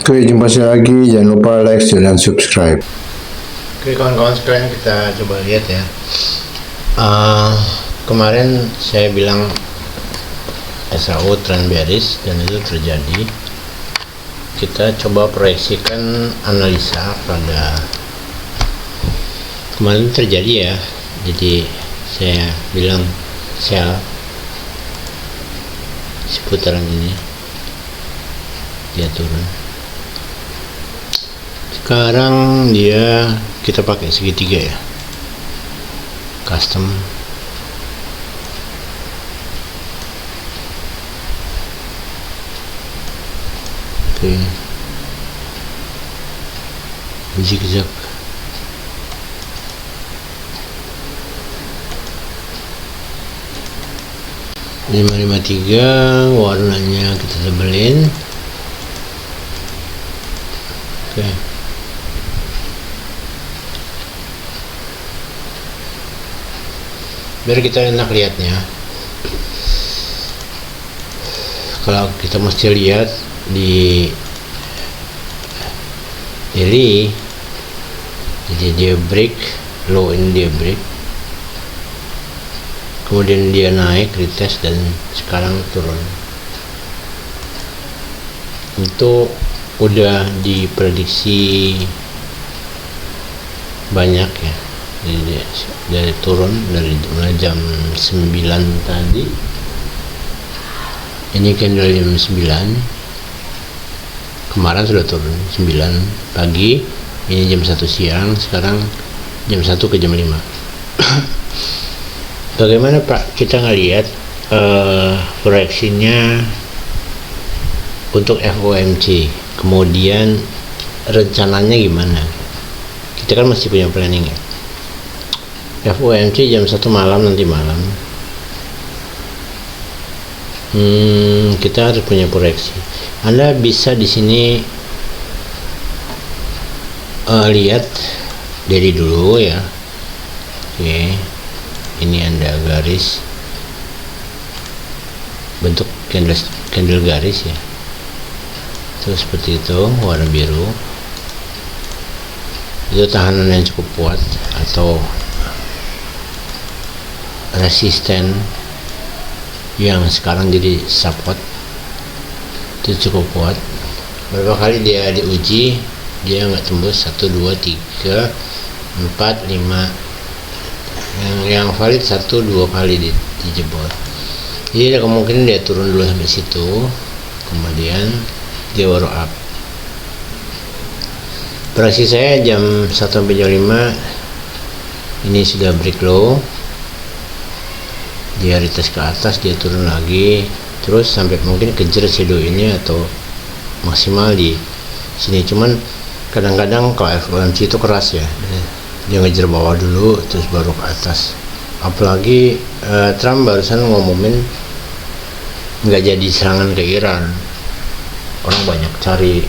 Oke, jumpa lagi. Jangan lupa like, share, dan subscribe. Oke kawan-kawan sekalian, kita coba lihat ya. Kemarin saya bilang SAU trend bearish dan itu terjadi. Kita coba proyeksikan analisa pada kemarin terjadi ya. Jadi saya bilang sell seputaran ini dia turun. Sekarang kita pakai segitiga ya, custom. Oke, zigzag. Lima tiga, warnanya kita tebelin. Oke. Biar kita enak lihatnya, kalau kita mesti lihat di daily, jadi dia break low, ini dia break, kemudian dia naik retest dan sekarang turun. Itu udah diprediksi banyak ya. Jadi dari turun dari mulai jam 9 tadi, ini candle jam 9, kemarin sudah turun 9 pagi, ini jam 1 siang, sekarang jam 1 ke jam 5. Bagaimana Pak kita ngelihat proyeksinya untuk FOMC, kemudian rencananya gimana? Kita kan masih punya planning ya. FOMC jam 1 malam, nanti malam. Kita harus punya proyeksi. Anda bisa di sini lihat dari dulu ya. Oke, ini Anda garis bentuk candle garis ya. Terus seperti itu, warna biru. Itu tahanan yang cukup kuat atau resisten yang sekarang jadi support, itu cukup kuat. Berapa kali dia diuji, dia nggak tembus 1, 2, 3, 4, 5, yang valid 1, 2 kali dijebol. Jadi ada kemungkinan dia turun dulu sampai situ, kemudian dia baru up. Proyeksi saya jam 1 sampai jam 5 ini sudah break low, dia retest ke atas, dia turun lagi terus sampai mungkin kejar shadow ini atau maksimal di sini. Cuman kadang-kadang kalau FOMC itu keras ya, dia ngejar bawah dulu terus baru ke atas. Apalagi Trump barusan ngomongin nggak jadi serangan ke Iran, orang banyak cari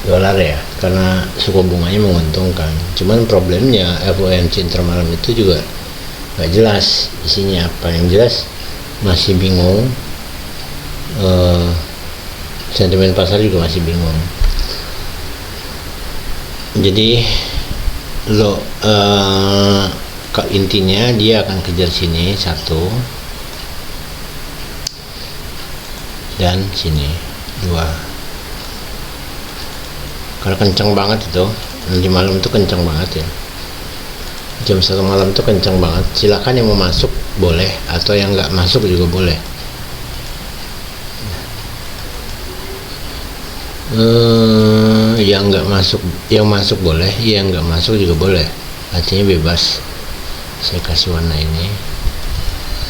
dolar ya karena suku bunganya menguntungkan. Cuman problemnya FOMC intermalam itu juga nggak jelas isinya apa, yang jelas masih bingung, sentimen pasar juga masih bingung. Jadi intinya dia akan kejar sini 1 dan sini 2. Kalau kencang banget itu nanti malam itu kencang banget ya, jam 1 malam itu kencang banget. Silakan yang mau masuk boleh, atau yang nggak masuk juga boleh. Yang nggak masuk, yang masuk boleh, yang nggak masuk juga boleh, artinya bebas. Saya kasih warna ini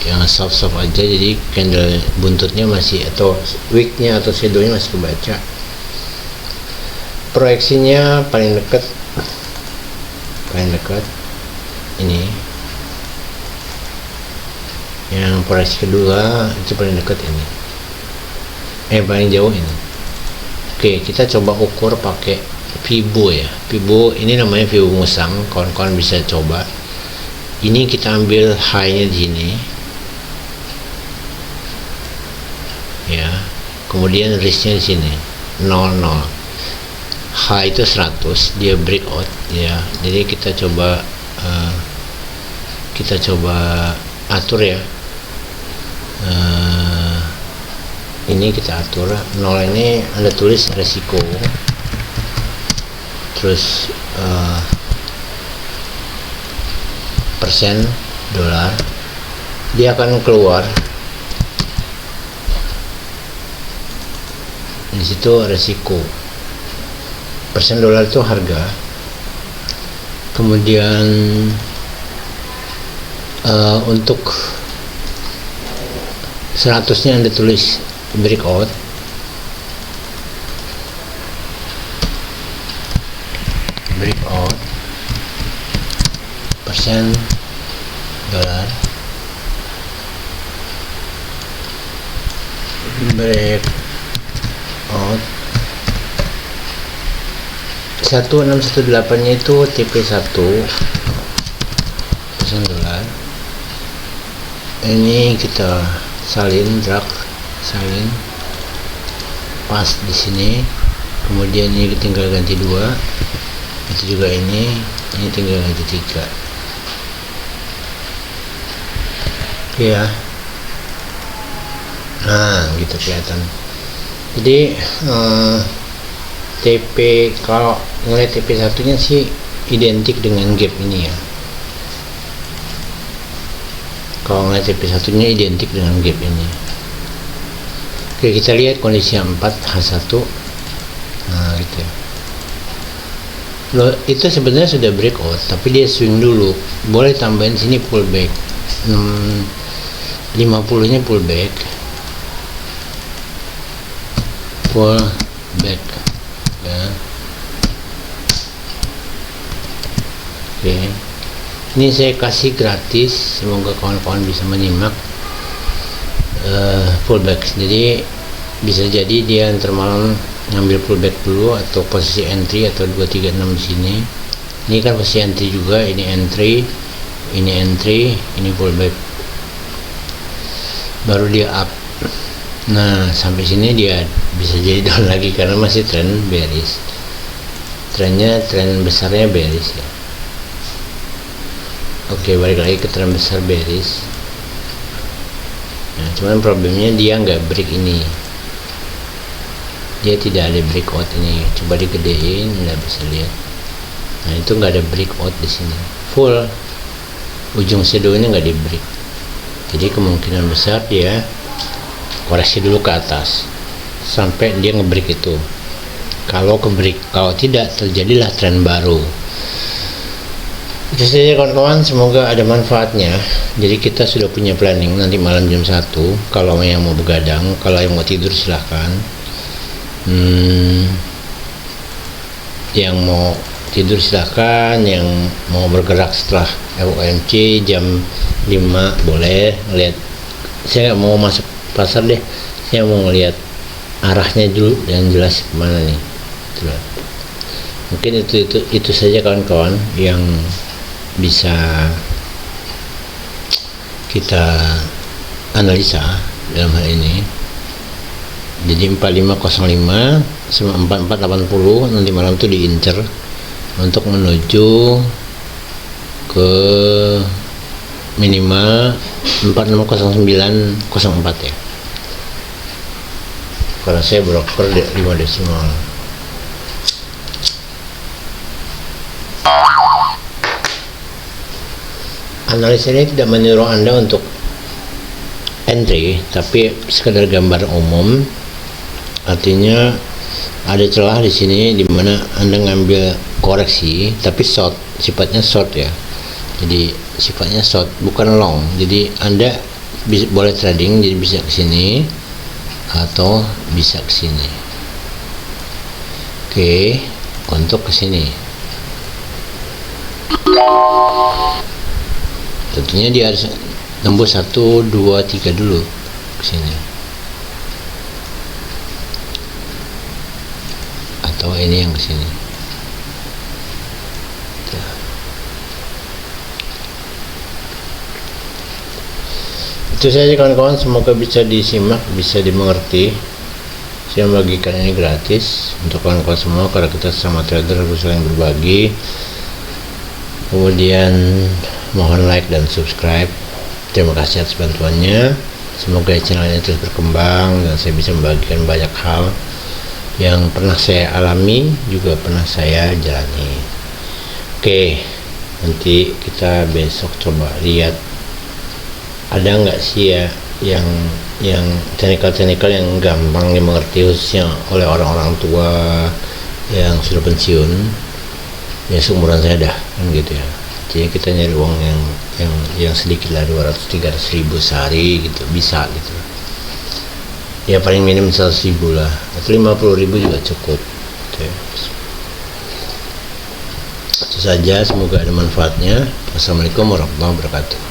yang soft aja, jadi candle buntutnya masih, atau wicknya atau shadownya masih kebaca. Proyeksinya paling dekat ini, yang proyeksi kedua itu paling dekat ini, paling jauh ini. Oke, kita coba ukur pakai Fibo ya. Fibo ini namanya Fibo Musang, kawan-kawan bisa coba. Ini kita ambil high-nya di sini ya, kemudian risk-nya di sini. 00. H itu 100, dia breakout ya. Jadi kita coba atur ya. Ini kita atur 0 ini Anda tulis resiko, terus persen dolar, dia akan keluar di situ resiko. Persen dolar itu harga, kemudian untuk 100-nya Anda tulis breakout, persen dolar, breakout 1618-nya itu TP1 persen dolar. Ini kita salin pas di sini, kemudian ini tinggal ganti 2, itu juga ini tinggal ganti 3 ya. Nah gitu kelihatan. Jadi TP, kalau ngeliat TP1 nya sih identik dengan gap ini ya. Kalau ngeliat TP1 nya identik dengan gap ini. Oke, kita lihat kondisi 4 H1. Nah gitu ya. Loh, itu sebenarnya sudah breakout, tapi dia swing dulu. Boleh tambahin sini pullback. 50-nya pullback ya. Oke. Ini saya kasih gratis, semoga kawan-kawan bisa menyimak pullback. Jadi bisa jadi dia antar malam ngambil pullback dulu, atau posisi entry atau 236 di sini. Ini kan posisi entry juga, ini entry, ini pullback, baru dia up. Nah sampai sini dia bisa jadi down lagi karena masih tren bearish. Tren besarnya bearish ya. Oke, balik lagi ke tren besar bearish. Nah, cuman problemnya dia nggak break ini, dia tidak ada breakout ini. Coba digedein, nggak bisa lihat. Nah itu nggak ada breakout di sini, full ujung shadownya nggak di break. Jadi kemungkinan besar dia koreksi dulu ke atas sampai dia ngebreak itu. Kalau kalau tidak, terjadilah tren baru. Itu saja kawan-kawan, semoga ada manfaatnya. Jadi kita sudah punya planning nanti malam jam 1. Kalau yang mau begadang, kalau yang mau tidur silahkan. Yang mau tidur silahkan, yang mau bergerak setelah FOMC jam 5 boleh. Lihat, saya nggak mau masuk pasar deh, saya mau ngelihat arahnya dulu yang jelas kemana nih. Mungkin itu saja kawan-kawan yang bisa kita analisa dalam hal ini. Jadi 4505 sama 4480 nanti malam itu diincer untuk menuju ke minimal 460904 ya, karena saya broker 5 desimal. Analisa ini tidak menyuruh Anda untuk entry, tapi sekedar gambar umum. Artinya ada celah di sini di mana Anda ngambil koreksi, tapi short, sifatnya short ya. Jadi sifatnya short, bukan long. Jadi Anda boleh trading, jadi bisa ke sini atau bisa ke sini. Oke, untuk ke sini. Tentunya dia harus tembus 1, 2, 3 dulu ke sini. Atau ini yang ke sini. Itu saja kawan-kawan, semoga bisa disimak, bisa dimengerti. Saya membagikan ini gratis untuk kawan-kawan semua karena kita sama trader harus saling berbagi. Kemudian mohon like dan subscribe. Terima kasih atas bantuannya. Semoga channel ini terus berkembang dan saya bisa membagikan banyak hal yang pernah saya alami, juga pernah saya jalani. Oke, nanti kita besok coba lihat ada nggak sih ya yang teknikal yang gampang dimengerti khususnya oleh orang-orang tua yang sudah pensiun, ya seumuran saya dah kan gitu ya. Jadi kita nyari uang yang sedikit lah, 200-300 ribu sehari gitu bisa gitu ya, paling minim 100 ribu lah atau 50 ribu juga cukup gitu ya. Itu saja, semoga ada manfaatnya. Wassalamualaikum warahmatullahi wabarakatuh.